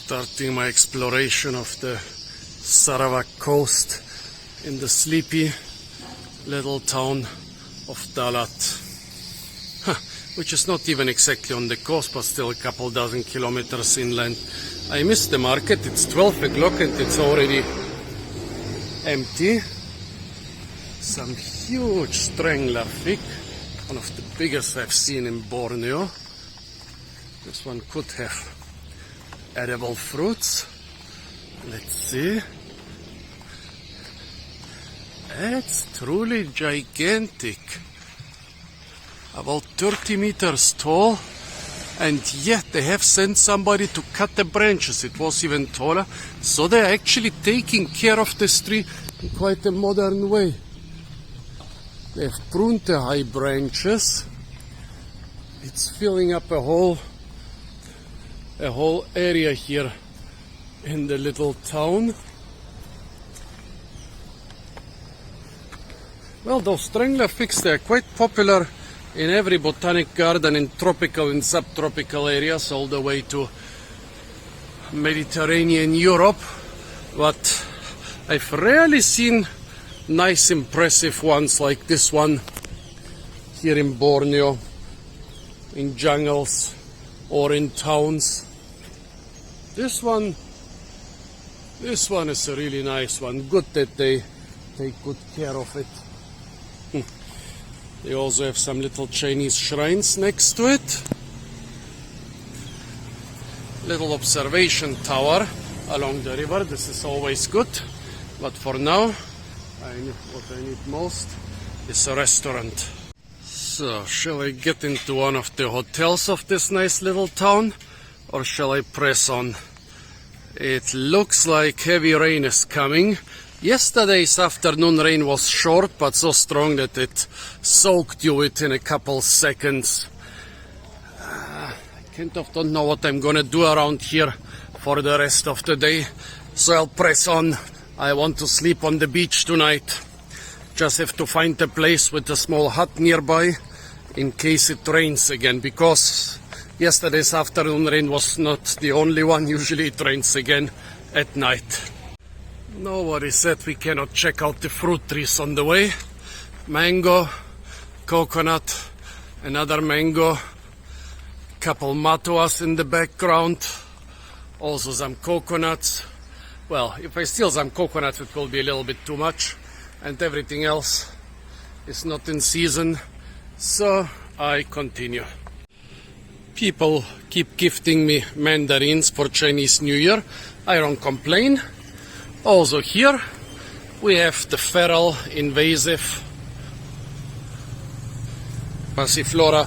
Starting my exploration of the Sarawak coast in the sleepy little town of Dalat, which is not even exactly on the coast, but still a couple dozen kilometers inland. I missed the market. It's 12 o'clock and it's already empty. Some huge strangler fig, one of the biggest I've seen in Borneo. This one could have edible fruits. Let's see. It's truly gigantic. About 30 meters tall. And yet they have sent somebody to cut the branches. It was even taller. So they're actually taking care of this tree in quite a modern way. They have pruned the high branches. It's filling up a whole area here in the little town. Well, those strangler figs, they are quite popular in every botanic garden in tropical and subtropical areas, all the way to Mediterranean Europe. But I've rarely seen nice, impressive ones like this one here in Borneo, in jungles or in towns. This one is a really nice one. Good that they take good care of it. They also have some little Chinese shrines next to it. Little observation tower along the river. This is always good. But for now, what I need most is a restaurant. So, shall I get into one of the hotels of this nice little town? Or shall I press on? It looks like heavy rain is coming. Yesterday's afternoon rain was short, but so strong that it soaked you within a couple seconds. I don't know what I'm gonna do around here for the rest of the day, so I'll press on. I want to sleep on the beach tonight. Just have to find a place with a small hut nearby in case it rains again, because yesterday's afternoon rain was not the only one. Usually it rains again at night. Nobody said we cannot check out the fruit trees on the way. Mango, coconut, another mango, couple matuas in the background, also some coconuts. Well, if I steal some coconuts it will be a little bit too much, and everything else is not in season, so I continue. People keep gifting me mandarins for Chinese New Year. I don't complain. Also here we have the feral invasive Passiflora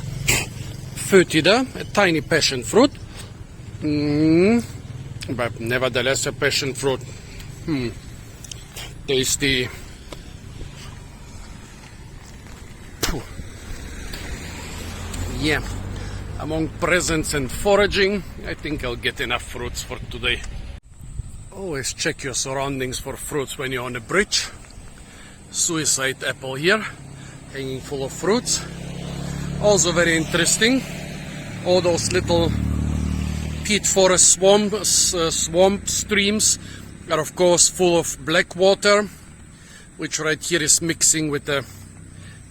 foetida, a tiny passion fruit, but nevertheless a passion fruit. Tasty. Yeah, among presents and foraging, I think I'll get enough fruits for today. Always check your surroundings for fruits when you're on the bridge. Suicide apple here, hanging full of fruits. Also very interesting, all those little peat forest swamp streams are of course full of black water, which right here is mixing with a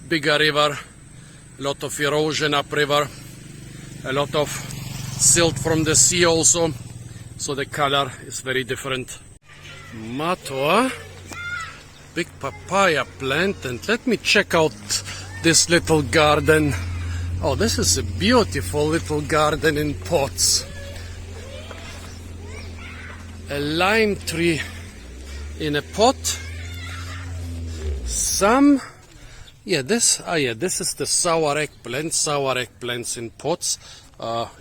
bigger river. A lot of erosion upriver, a lot of silt from the sea also. So the color is very different. Matua, big papaya plant, and let me check out this little garden. Oh, this is a beautiful little garden in pots. A lime tree in a pot. Some, this is the sour eggplant. Sour eggplants in pots.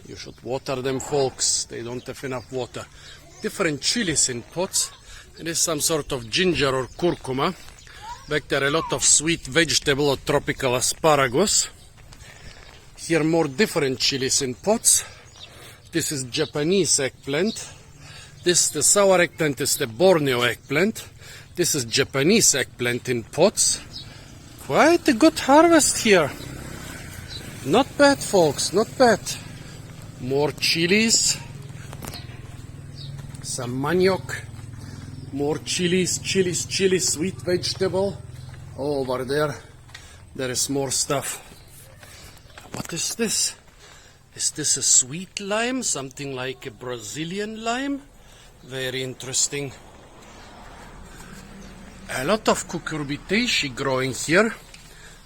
You should water them, folks. They don't have enough water. Different chilies in pots. It is some sort of ginger or curcuma. Back there a lot of sweet vegetable or tropical asparagus. Here more different chilies in pots. This is Japanese eggplant. The sour eggplant is the Borneo eggplant. This is Japanese eggplant in pots. Quite a good harvest here. Not bad, folks, not bad. More chilies. some manioc, more chilies, sweet vegetable. Over there is more stuff. What is this? Is this a sweet lime? Something like a Brazilian lime? Very interesting. A lot of cucurbitaceae growing here.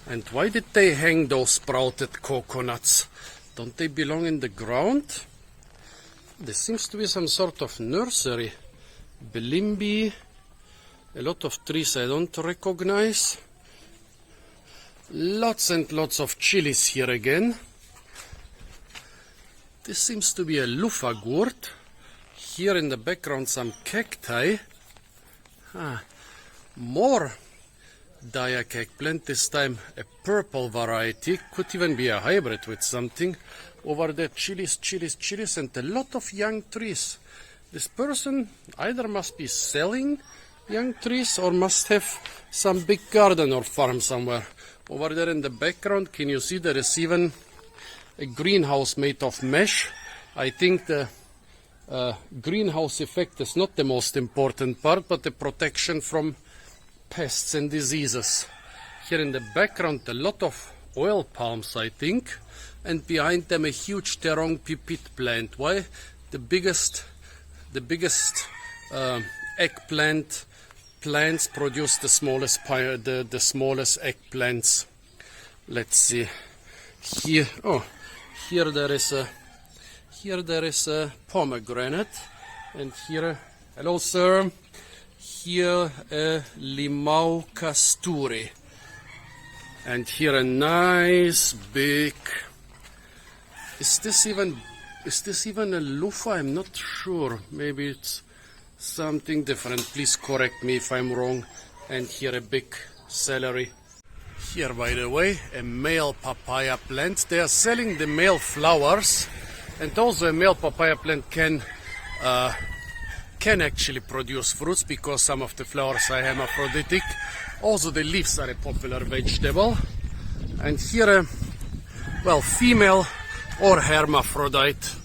And why did they hang those sprouted coconuts? Don't they belong in the ground? There seems to be some sort of nursery. Bilimbi. A lot of trees I don't recognize. Lots and lots of chilies here again. This seems to be a lufagurt. Here in the background some cacti. More Dayak eggplant, this time a purple variety. Could even be a hybrid with something. Over there chilies, and a lot of young trees. This person either must be selling young trees or must have some big garden or farm somewhere. Over there in the background, can you see there is even a greenhouse made of mesh? I think the greenhouse effect is not the most important part, but the protection from pests and diseases. Here in the background, a lot of oil palms, I think, and behind them a huge terong pipit plant. Why? The biggest eggplant plants produce the smallest eggplants. Let's see. Here there is a pomegranate, and here, hello sir, here a limau casturi, and here a nice big. Is this even a loofah? I'm not sure. Maybe it's something different. Please correct me if I'm wrong. And here a big celery. Here, by the way, a male papaya plant. They are selling the male flowers, and also a male papaya plant can actually produce fruits because some of the flowers are hermaphroditic. Also, the leaves are a popular vegetable. And here, female or hermaphrodite,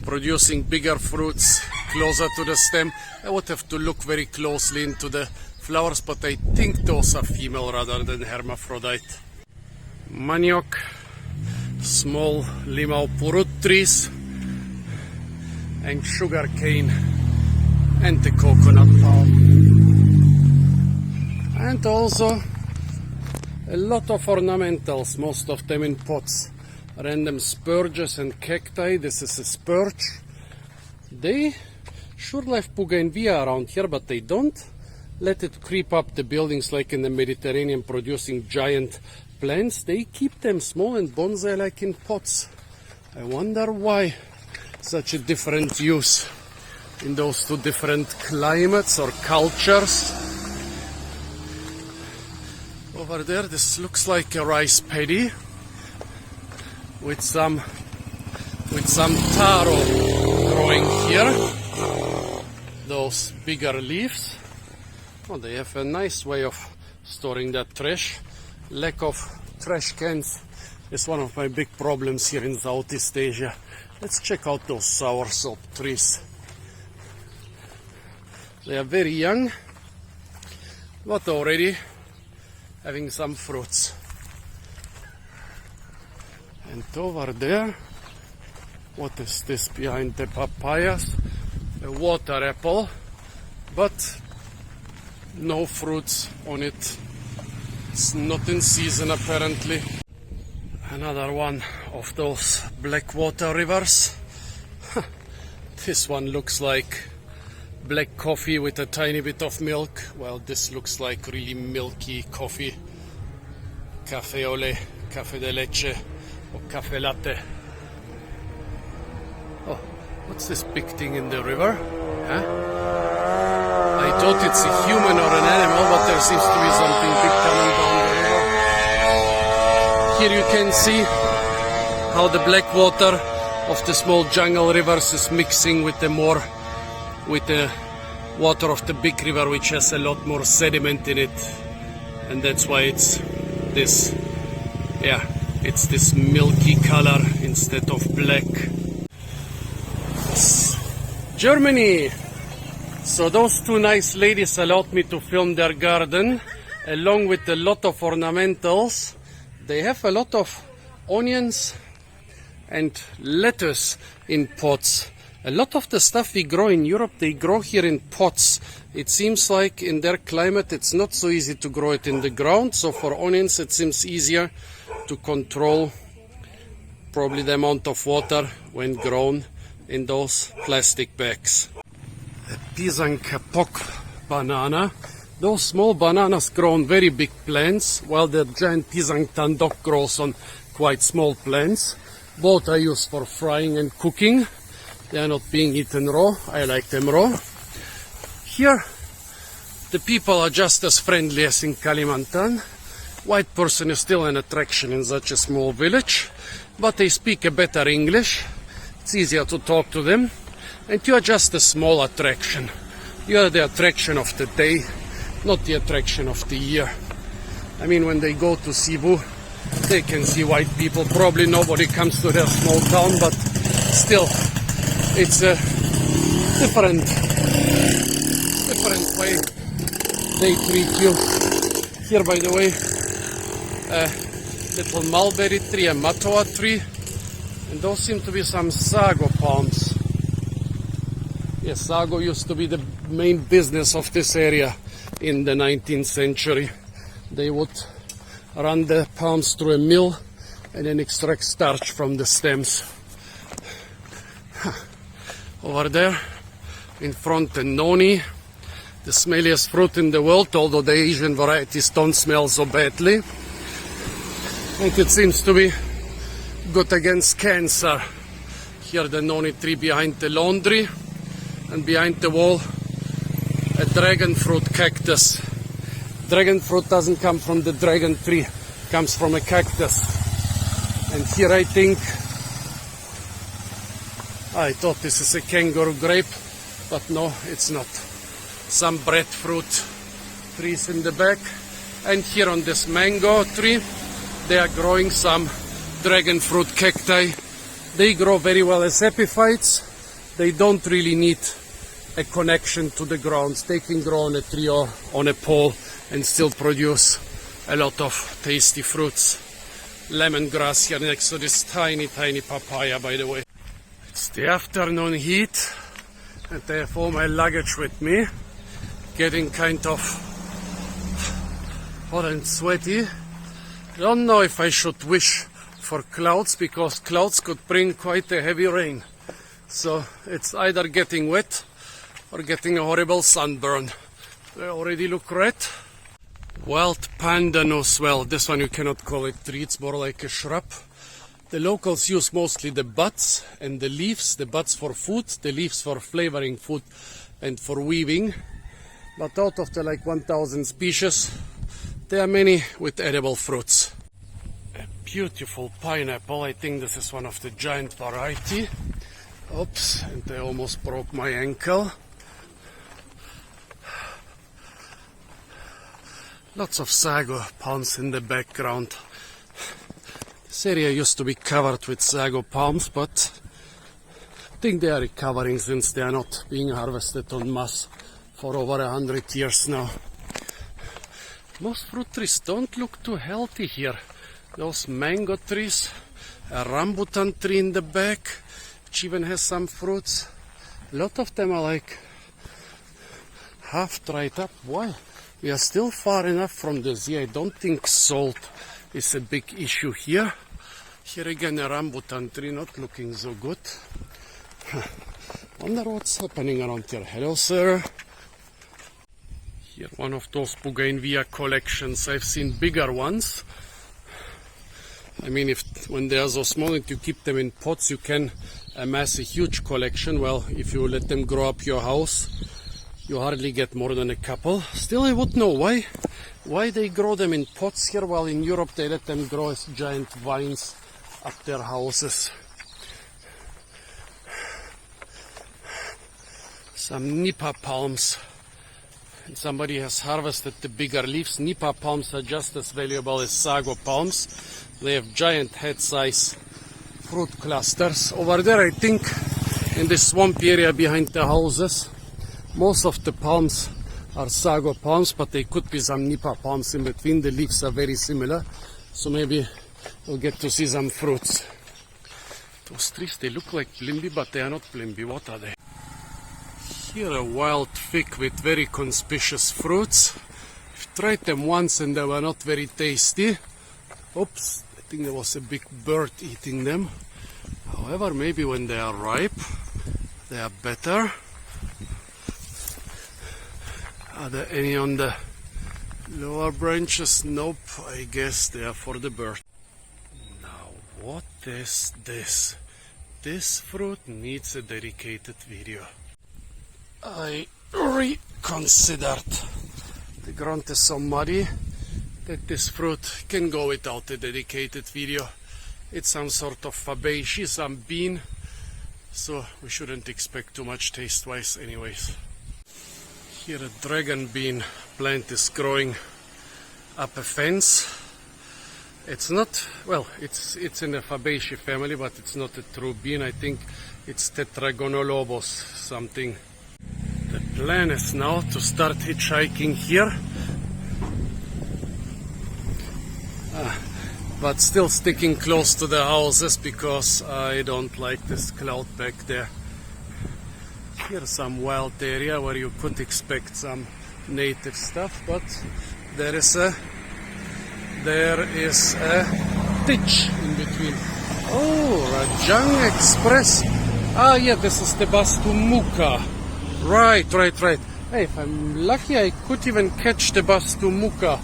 producing bigger fruits closer to the stem. I would have to look very closely into the flowers, but I think those are female rather than hermaphrodite. Manioc, small limau purut trees, and sugar cane, and the coconut palm. And also a lot of ornamentals, most of them in pots. Random spurges and cacti. This is a spurge. They should have bougainvillea around here, but they don't. Let it creep up the buildings like in the Mediterranean, producing giant plants. They keep them small and bonsai like in pots. I wonder why such a different use in those two different climates or cultures. Over there, this looks like a rice paddy with some taro growing here. Those bigger leaves. Oh, they have a nice way of storing that trash. Lack of trash cans is one of my big problems here in Southeast Asia. Let's check out those soursop trees. They are very young, but already having some fruits. And over there, what is this behind the papayas? A water apple, but no fruits on it. It's not in season apparently. Another one of those black water rivers. This one looks like black coffee with a tiny bit of milk. Well, this looks like really milky coffee. Cafe au lait, cafe de leche, or cafe latte. Oh, what's this big thing in the river? Huh? I thought it's a human or an animal, but there seems to be something big coming down the river. Here you can see how the black water of the small jungle rivers is mixing with the water of the big river, which has a lot more sediment in it, and that's why it's this milky color instead of black. Germany. So those two nice ladies allowed me to film their garden along with a lot of ornamentals. They have a lot of onions and lettuce in pots. A lot of the stuff we grow in Europe, they grow here in pots. It seems like in their climate it's not so easy to grow it in the ground. So for onions it seems easier to control probably the amount of water when grown in those plastic bags. A pisang kapok banana. Those small bananas grow on very big plants, while the giant pisang tandok grows on quite small plants. Both are used for frying and cooking. They are not being eaten raw. I like them raw. Here, the people are just as friendly as in Kalimantan. White person is still an attraction in such a small village, but they speak a better English. It's easier to talk to them. And you are just a small attraction. You are the attraction of the day, not the attraction of the year. I mean, when they go to Cebu, they can see white people. Probably nobody comes to their small town, but still, it's a different way they treat you. Here, by the way, a little mulberry tree, a matua tree, and those seem to be some sago palms. Yes, sago used to be the main business of this area in the 19th century. They would run the palms through a mill and then extract starch from the stems. Over there, in front, the noni, the smelliest fruit in the world, although the Asian varieties don't smell so badly. And it seems to be good against cancer. Here the noni tree behind the laundry, and behind the wall a dragon fruit cactus. Dragon fruit doesn't come from the dragon tree, it comes from a cactus. And here I thought this is a kangaroo grape, but no, it's not. Some breadfruit trees in the back. And here on this mango tree, they are growing some dragon fruit cacti. They grow very well as epiphytes. They don't really need a connection to the ground. They can grow on a tree or on a pole and still produce a lot of tasty fruits. Lemongrass here next to this tiny papaya, by the way. It's the afternoon heat and I have all my luggage with me. Getting kind of hot and sweaty. Don't know if I should wish for clouds, because clouds could bring quite a heavy rain. So it's either getting wet or getting a horrible sunburn. They already look red. Wild pandanus, well, this one you cannot call it tree, it's more like a shrub. The locals use mostly the buds and the leaves. The buds for food, the leaves for flavoring food and for weaving. But out of the 1,000 species, there are many with edible fruits. A beautiful pineapple. I think this is one of the giant variety. Oops, and I almost broke my ankle. Lots of sago palms in the background. This area used to be covered with sago palms, but I think they are recovering since they are not being harvested en masse for over 100 years now. Most fruit trees don't look too healthy here. Those mango trees, a rambutan tree in the back, which even has some fruits. A lot of them are half dried up. Why? We are still far enough from the sea. I don't think salt is a big issue here. Here again a rambutan tree not looking so good. Wonder what's happening around here. Hello, sir. Here one of those bougainvillea collections. I've seen bigger ones. I mean, when they are so small that you keep them in pots, you can amass a huge collection. Well, if you let them grow up your house, you hardly get more than a couple. Still, I would know why they grow them in pots here, while in Europe they let them grow as giant vines up their houses. Some nipa palms. And somebody has harvested the bigger leaves. Nipa palms are just as valuable as sago palms. They have giant head size fruit clusters. Over there I think in this swamp area behind the houses. Most of the palms are sago palms, but there could be some nipa palms in between. The leaves are very similar, so maybe we'll get to see some fruits. Those trees, they look like blimby, but they are not blimby. What are they? Here a wild fig with very conspicuous fruits. I've tried them once and they were not very tasty. Oops, I think there was a big bird eating them. However, maybe when they are ripe, they are better. Are there any on the lower branches? Nope, I guess they are for the bird. Now, what is this? This fruit needs a dedicated video. I reconsidered. The ground is so muddy that this fruit can go without a dedicated video. It's some sort of fabaceae, some bean, so we shouldn't expect too much taste-wise anyways. Here a dragon bean plant is growing up a fence. It's not, well, it's in the fabaceae family, but it's not a true bean. I think it's Tetragonolobos something. The plan is now to start hitchhiking here, but still sticking close to the houses because I don't like this cloud back there. Here's some wild area where you could expect some native stuff, but there is a ditch in between. Oh, Rajang Express. Ah, yeah, this is the bus to Muka. Right. Hey, if I'm lucky, I could even catch the bus to Muka.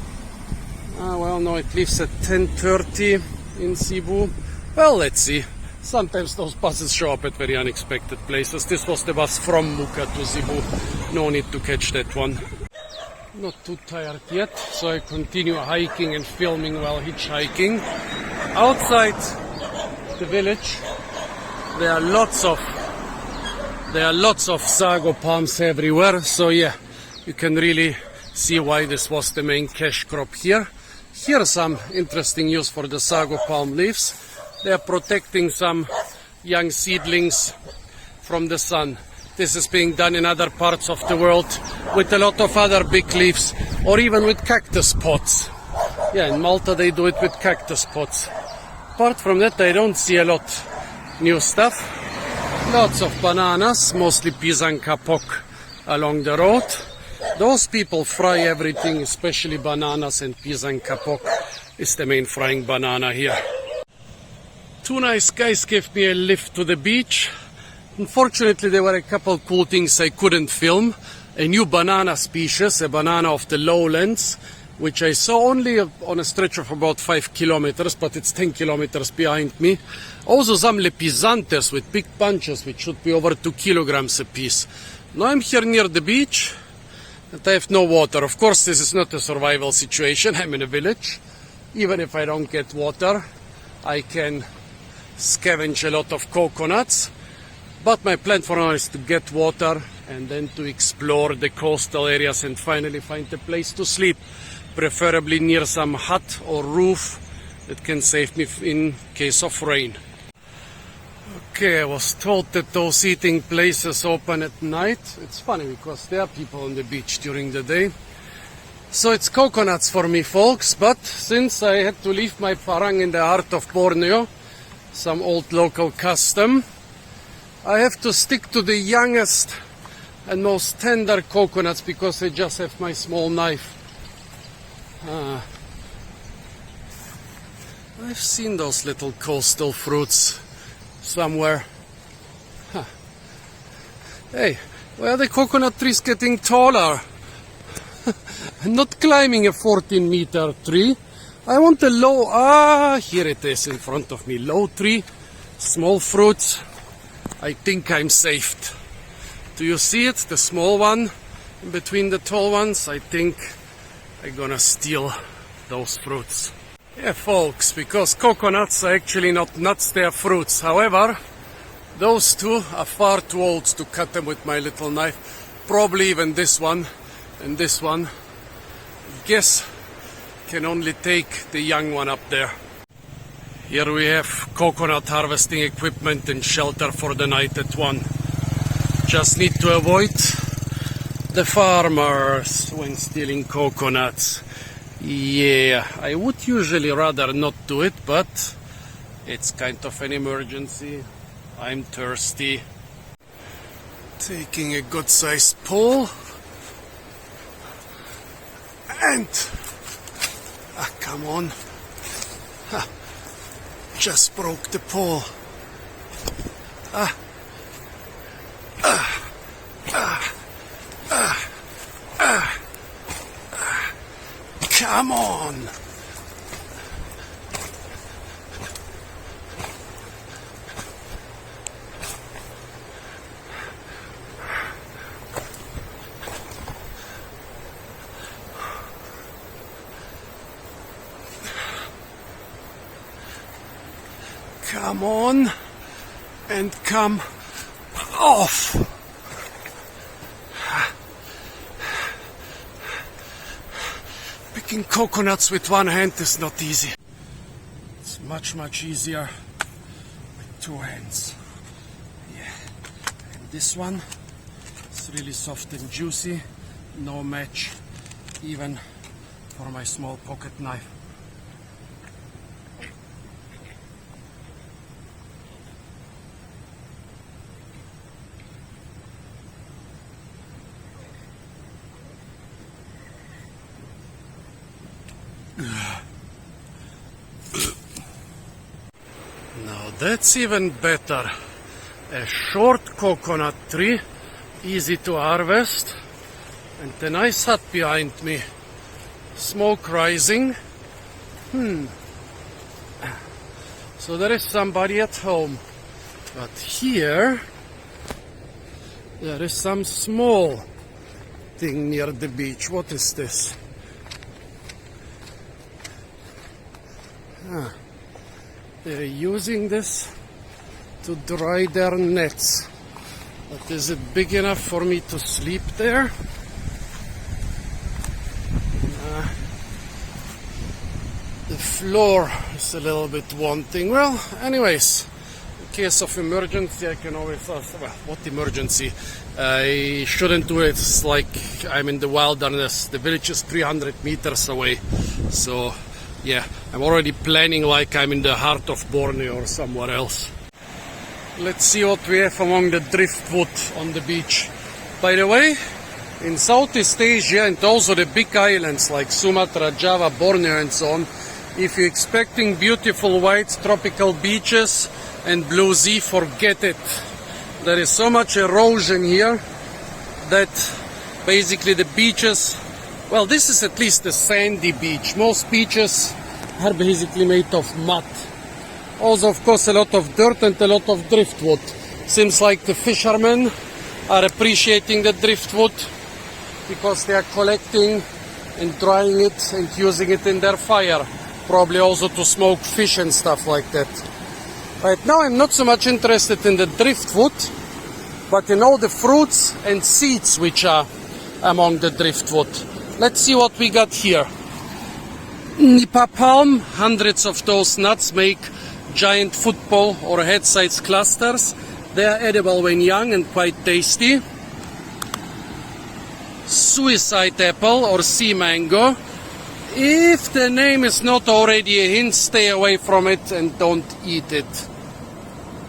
Ah, well, no, it leaves at 10:30 in Cebu. Well, let's see. Sometimes those buses show up at very unexpected places. This was the bus from Muka to Cebu. No need to catch that one. Not too tired yet, so I continue hiking and filming while hitchhiking. Outside the village, there are lots of sago palms everywhere. So yeah, you can really see why this was the main cash crop here. Here's some interesting use for the sago palm leaves. They are protecting some young seedlings from the sun. This is being done in other parts of the world with a lot of other big leaves, or even with cactus pots. Yeah, in Malta they do it with cactus pots. Apart from that, I don't see a lot new stuff. Lots of bananas, mostly pisang kapok along the road. Those people fry everything, especially bananas, and pisang kapok is the main frying banana here. Two nice guys gave me a lift to the beach. Unfortunately, there were a couple cool things I couldn't film. A new banana species, a banana of the lowlands, which I saw only on a stretch of about 5 kilometers, but it's 10 kilometers behind me. Also some lepizantes with big bunches, which should be over 2 kilograms a piece. Now I'm here near the beach, and I have no water. Of course, this is not a survival situation. I'm in a village. Even if I don't get water, I can scavenge a lot of coconuts. But my plan for now is to get water and then to explore the coastal areas and finally find a place to sleep, preferably near some hut or roof that can save me in case of rain. Okay, I was told that those eating places open at night. It's funny because there are people on the beach during the day. So it's coconuts for me, folks, but since I had to leave my parang in the heart of Borneo, some old local custom, I have to stick to the youngest and most tender coconuts because I just have my small knife. I've seen those little coastal fruits somewhere. Huh. Hey, why are the coconut trees getting taller? I'm not climbing a 14-meter tree. I want a low, here it is in front of me, low tree, small fruits. I think I'm saved. Do you see it? The small one in between the tall ones? I think I'm gonna steal those fruits. Yeah, folks, because coconuts are actually not nuts, they are fruits. However, those two are far too old to cut them with my little knife. Probably even this one and this one. I guess can only take the young one up there. Here we have coconut harvesting equipment and shelter for the night at 1. Just need to avoid the farmers when stealing coconuts. Yeah, I would usually rather not do it, but it's kind of an emergency. I'm thirsty. Taking a good sized pull. And come on. Just broke the pole. Come on. Come on and come off. Picking coconuts with one hand is not easy. It's much easier with two hands. Yeah. And this one is really soft and juicy. No match even for my small pocket knife. Now that's even better. A short coconut tree, easy to harvest, and a nice hut behind me. Smoke rising. So there is somebody at home. But here, there is some small thing near the beach. What is this? They're using this to dry their nets. But is it big enough for me to sleep there? The floor is a little bit wanting. Well, anyways, in case of emergency, I can always ask, well, what emergency? I shouldn't do it. It's like I'm in the wilderness. The village is 300 meters away. So, yeah, I'm already planning like I'm in the heart of Borneo or somewhere else. Let's see what we have among the driftwood on the beach. By the way, in Southeast Asia and also the big islands like Sumatra, Java, Borneo and so on, if you're expecting beautiful white tropical beaches and blue sea, forget it. There is so much erosion here that basically the beaches, well, this is at least a sandy beach. Most beaches are basically made of mud. Also, of course, a lot of dirt and a lot of driftwood. Seems like the fishermen are appreciating the driftwood because they are collecting and drying it and using it in their fire. Probably also to smoke fish and stuff like that. Right now I'm not so much interested in the driftwood, but in all the fruits and seeds which are among the driftwood. Let's see what we got here. Nipa palm, hundreds of those nuts make giant football or head-sized clusters. They are edible when young and quite tasty. Suicide apple or sea mango. If the name is not already a hint, stay away from it and don't eat it.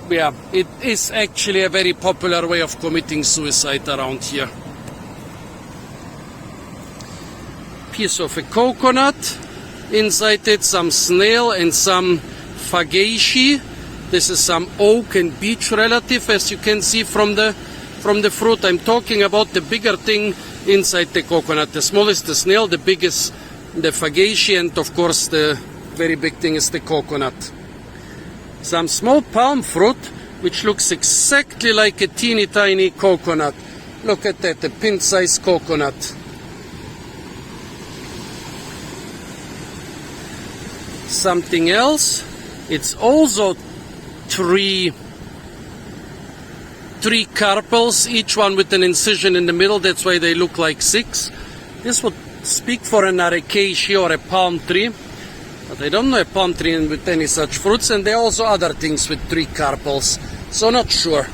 Yeah, it is actually a very popular way of committing suicide around here. Piece of a coconut. Inside it some snail and some fagashi. This is some oak and beech relative, as you can see from the fruit. I'm talking about the bigger thing inside the coconut. The smallest the snail, the biggest the fagashi, and of course the very big thing is the coconut. Some small palm fruit which looks exactly like a teeny tiny coconut. Look at that, a pin-sized coconut. Something else, it's also three carpels, each one with an incision in the middle. That's why they look like six. This would speak for an acacia or a palm tree, but I don't know a palm tree with any such fruits. And there are also other things with three carpels, so not sure.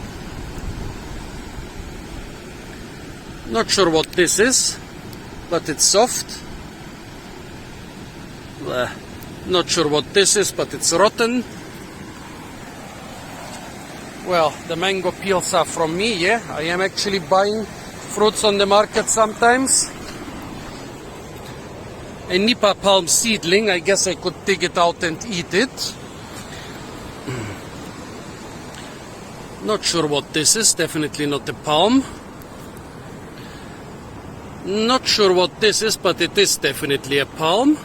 Not sure what this is, but it's soft. Not sure what this is, but it's rotten. Well, the mango peels are from me, yeah. I am actually buying fruits on the market sometimes. A Nipa palm seedling, I guess I could dig it out and eat it. Not sure what this is, definitely not a palm. Not sure what this is, but it is definitely a palm.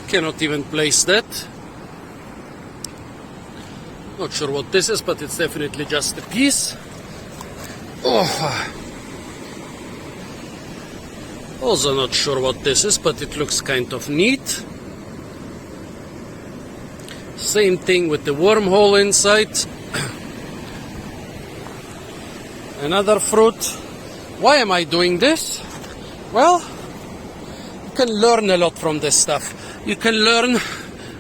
Cannot even place that. Not sure what this is, but it's definitely just a piece. Oh. Also not sure what this is, but it looks kind of neat. Same thing with the wormhole inside. Another fruit. Why am I doing this? Well, you can learn a lot from this stuff. You can learn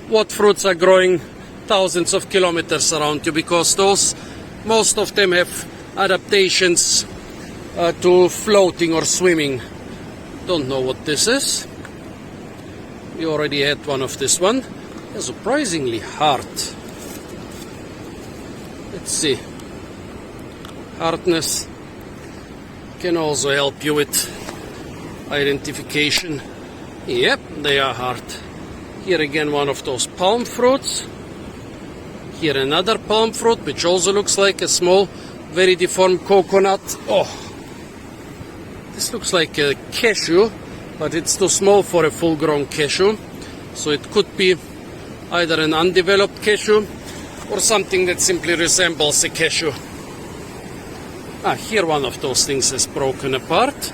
what fruits are growing thousands of kilometers around you, because most of them have adaptations to floating or swimming. Don't know what this is. We already had one of this one. They're surprisingly hard. Let's see. Hardness can also help you with identification. Yep, they are hard. Here again one of those palm fruits. Here another palm fruit, which also looks like a small, very deformed coconut. Oh, this looks like a cashew, but it's too small for a full-grown cashew. So it could be either an undeveloped cashew or something that simply resembles a cashew. Here one of those things is broken apart.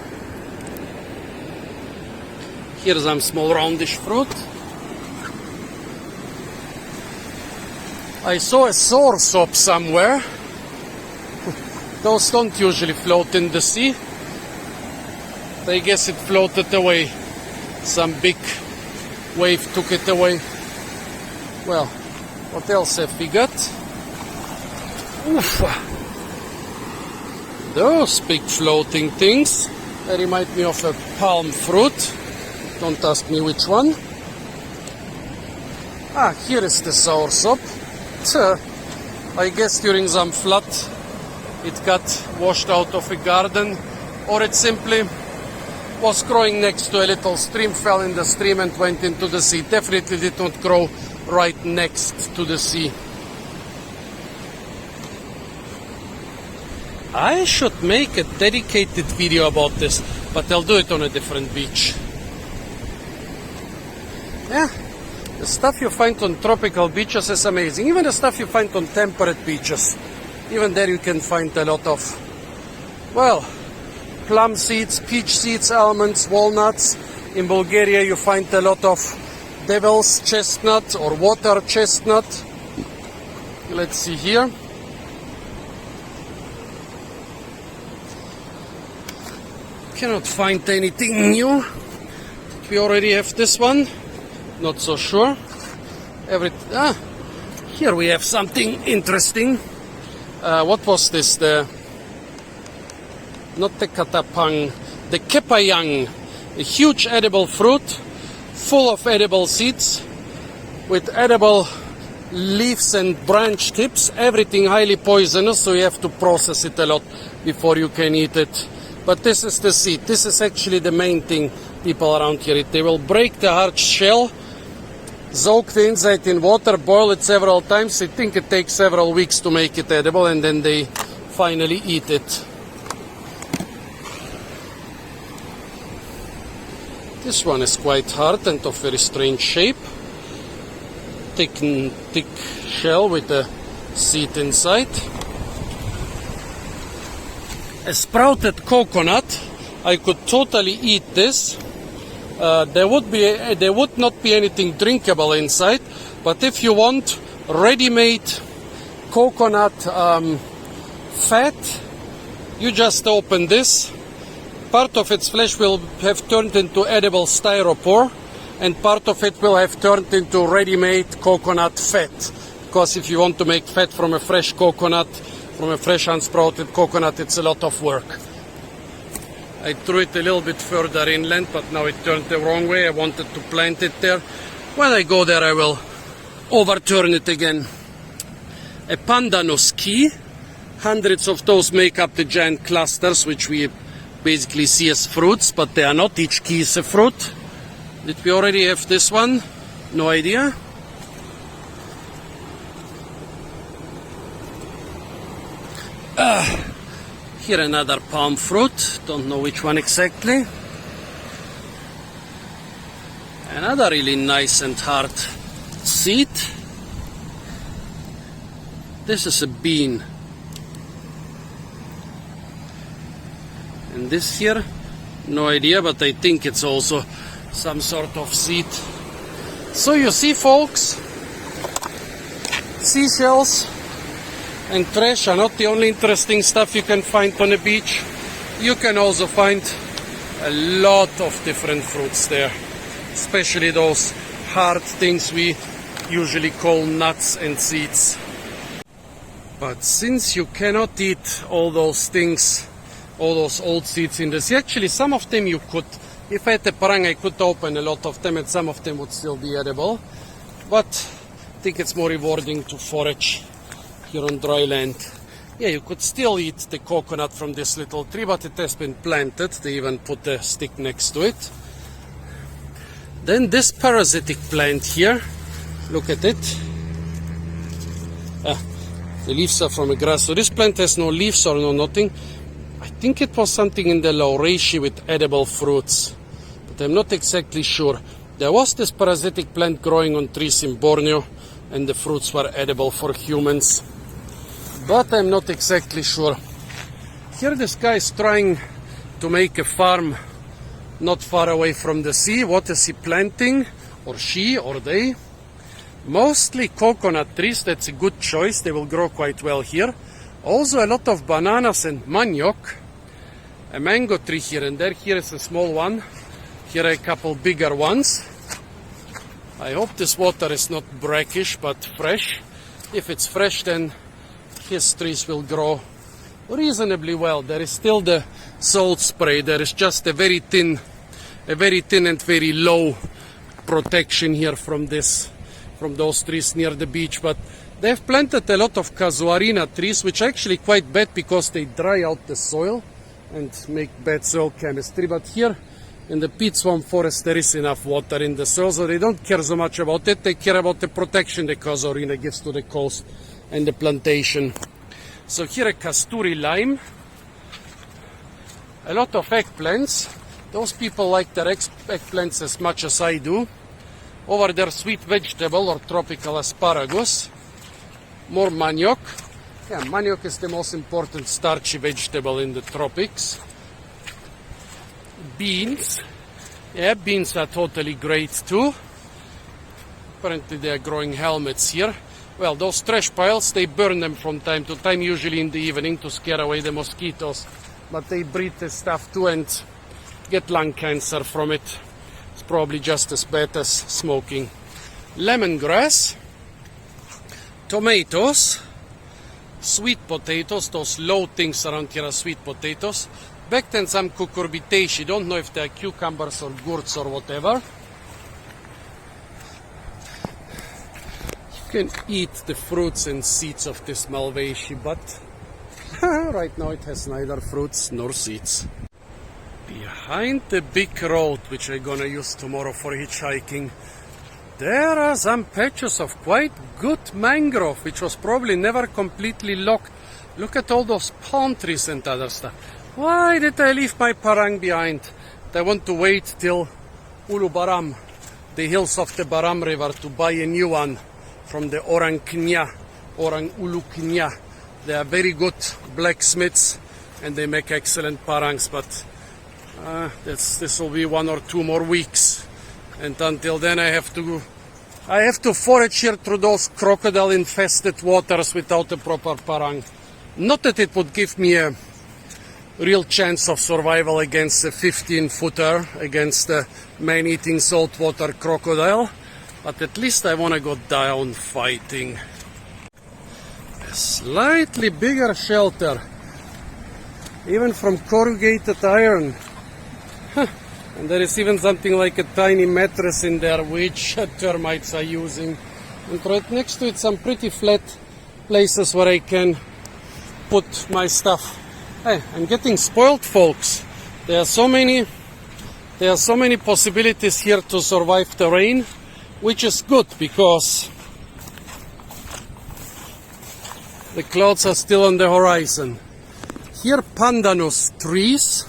Here's some small roundish fruit. I saw a soursop somewhere. Those don't usually float in the sea. I guess it floated away. Some big wave took it away. Well, what else have we got? Oof. Those big floating things, they remind me of a palm fruit. Don't ask me which one. Here is the soursop. I guess during some flood it got washed out of a garden, or it simply was growing next to a little stream, fell in the stream and went into the sea. Definitely did not grow right next to the sea. I should make a dedicated video about this, but I'll do it on a different beach. Yeah, the stuff you find on tropical beaches is amazing. Even the stuff you find on temperate beaches, even there you can find a lot of, well, plum seeds, peach seeds, almonds, walnuts. In Bulgaria you find a lot of devil's chestnut or water chestnut. Let's see here. Cannot find anything new. We already have this one. Not so sure. Here we have something interesting. What was this? Not the katapang, the kepayang, a huge edible fruit, full of edible seeds, with edible leaves and branch tips. Everything highly poisonous, so you have to process it a lot before you can eat it. But this is the seed. This is actually the main thing people around here eat. They will break the hard shell, soak the inside in water, boil it several times. I think it takes several weeks to make it edible, and then they finally eat it. This one is quite hard and of very strange shape. Thick shell with a seed inside. A sprouted coconut. I could totally eat this. There would not be anything drinkable inside, but if you want ready-made coconut fat, you just open this. Part of its flesh will have turned into edible styropor, and part of it will have turned into ready-made coconut fat. Because if you want to make fat from a fresh coconut, from a fresh unsprouted coconut, it's a lot of work. I threw it a little bit further inland, but now it turned the wrong way. I wanted to plant it there. When I go there, I will overturn it again. A pandanus key. Hundreds of those make up the giant clusters, which we basically see as fruits, but they are not. Each key is a fruit. Did we already have this one? No idea. Here another palm fruit, don't know which one exactly. Another really nice and hard seed. This is a bean. And this here, no idea, but I think it's also some sort of seed. So you see, folks, seashells and trash are not the only interesting stuff you can find on the beach. You can also find a lot of different fruits there, especially those hard things we usually call nuts and seeds. But since you cannot eat all those things, all those old seeds in the sea, actually some of them you could. If I had a parang, I could open a lot of them and some of them would still be edible. But I think it's more rewarding to forage here on dry land. Yeah, you could still eat the coconut from this little tree, but it has been planted. They even put a stick next to it. Then this parasitic plant here, look at it. The leaves are from a grass. So this plant has no leaves or no nothing. I think it was something in the Lauraceae with edible fruits, but I'm not exactly sure. There was this parasitic plant growing on trees in Borneo, and the fruits were edible for humans, but I'm not exactly sure. Here this guy is trying to make a farm not far away from the sea. What is he planting? Or she or they? Mostly coconut trees. That's a good choice. They will grow quite well here. Also a lot of bananas and manioc. A mango tree here and there. Here is a small one. Here are a couple bigger ones. I hope this water is not brackish but fresh. If it's fresh, then his trees will grow reasonably well. There is still the salt spray. There is just a very thin and very low protection here from those trees near the beach. But they have planted a lot of casuarina trees, which are actually quite bad because they dry out the soil and make bad soil chemistry. But here in the peat swamp forest there is enough water in the soil, so they don't care so much about it. They care about the protection the casuarina gives to the coast and the plantation. So here a kasturi lime, a lot of eggplants. Those people like their eggplants as much as I do. Over there, sweet vegetable or tropical asparagus. More manioc. Yeah, manioc is the most important starchy vegetable in the tropics. Beans. Yeah, beans are totally great too. Apparently they are growing helmets here. Well, those trash piles, they burn them from time to time, usually in the evening to scare away the mosquitoes. But they breathe the stuff too and get lung cancer from it. It's probably just as bad as smoking. Lemongrass. Tomatoes. Sweet potatoes. Those low things around here are sweet potatoes. Back then some cucurbitaceae. Don't know if they are cucumbers or gourds or whatever. You can eat the fruits and seeds of this malvaceae, but right now it has neither fruits nor seeds. Behind the big road, which I'm gonna use tomorrow for hitchhiking, there are some patches of quite good mangrove, which was probably never completely locked. Look at all those palm trees and other stuff. Why did I leave my parang behind? I want to wait till Ulu Baram, the hills of the Baram River, to buy a new one from the Orang Ulu Knya. They are very good blacksmiths and they make excellent parangs, but this will be 1 or 2 more weeks, and until then I have to forage here through those crocodile infested waters without a proper parang. Not that it would give me a real chance of survival against a 15-footer, against a man-eating saltwater crocodile, but at least I want to go down fighting. A Slightly bigger shelter, even from corrugated iron. And there is even something like a tiny mattress in there, which termites are using. And right next to it, some pretty flat places where I can put my stuff. Hey, I'm getting spoiled, folks. There are so many possibilities here to survive the rain, which is good because the clouds are still on the horizon. Here, pandanus trees.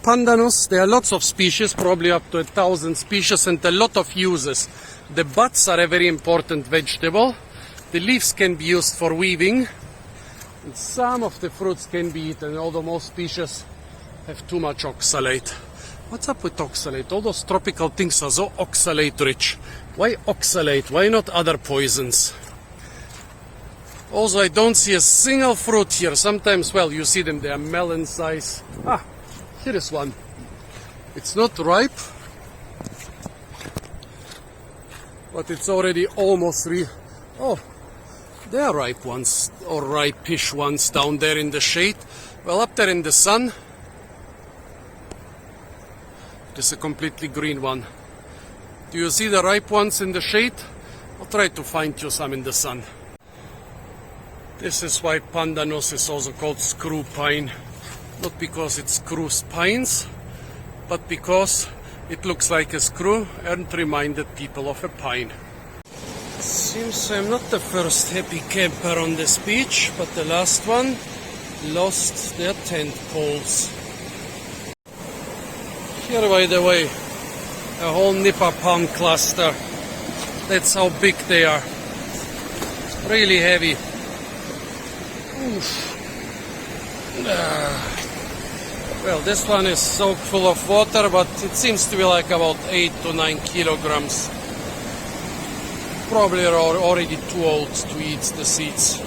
Pandanus, there are lots of species, probably up to 1,000 species, and a lot of uses. The buds are a very important vegetable. The leaves can be used for weaving. And some of the fruits can be eaten, although most species have too much oxalate. What's up with oxalate? All those tropical things are so oxalate rich. Why oxalate? Why not other poisons? Also, I don't see a single fruit here. Sometimes, well, you see them, they are melon size. Here is one. It's not ripe, but it's already almost Oh, there are ripe ones, or ripe-ish ones down there in the shade. Well, up there in the sun, there's a completely green one. Do you see the ripe ones in the shade? I'll try to find you some in the sun. This is why pandanus is also called screw pine. Not because it screws pines, but because it looks like a screw and reminded people of a pine. Seems I'm not the first happy camper on this beach, but the last one lost their tent poles. Here, by the way, a whole nipa palm cluster. That's how big they are. Really heavy. Oof. Well, this one is soaked full of water, but it seems to be like about 8 to 9 kilograms. Probably are already too old to eat the seeds.